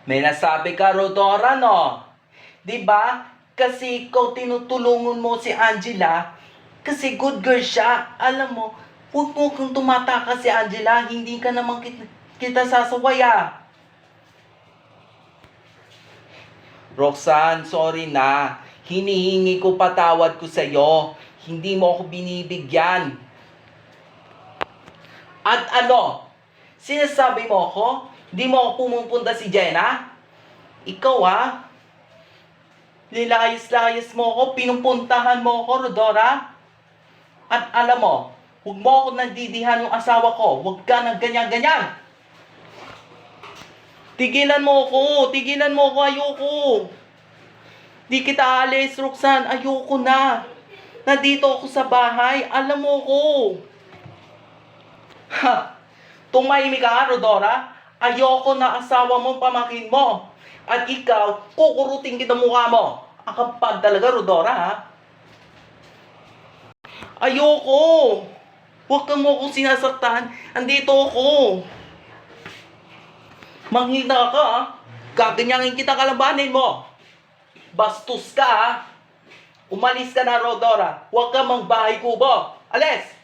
May nasabi ka, Rodora, no? 'Di ba? Kasi ikaw tinutulungan mo si Angela kasi good girl siya. Alam mo, huwag mo kang tumataka si Angela. Hindi ka naman kita sasawaya. Roxanne, sorry na. Hinihingi ko patawad ko sa'yo. Hindi mo ako binibigyan. At ano? Sinasabi mo ako? Hindi mo ako pumupunta si Jenna? Ikaw nilayas-layas mo ako, pinupuntahan mo ako, Rodora. At alam mo, huwag mo ako nagdidihan yung asawa ko. Huwag ka nang ganyan-ganyan. Tigilan mo ako, ayoko. Di kita alis, Roxanne, ayoko na. Nandito ako sa bahay, alam mo ko. Ha! Tumahimik ka, Rodora. Ayoko na asawa mo, pamangkin mo. At ikaw, kukurutin kita mukha mo. Ang kapal talaga, Rodora, ha? Ayoko. Huwag ka mo akong sinasaktan. Andito ako. Manghina ka, ha? Gaganyangin kita, kalabanin mo. Bastos ka, ha? Umalis ka na, Rodora. Huwag ka mang bahay kubo. Alis!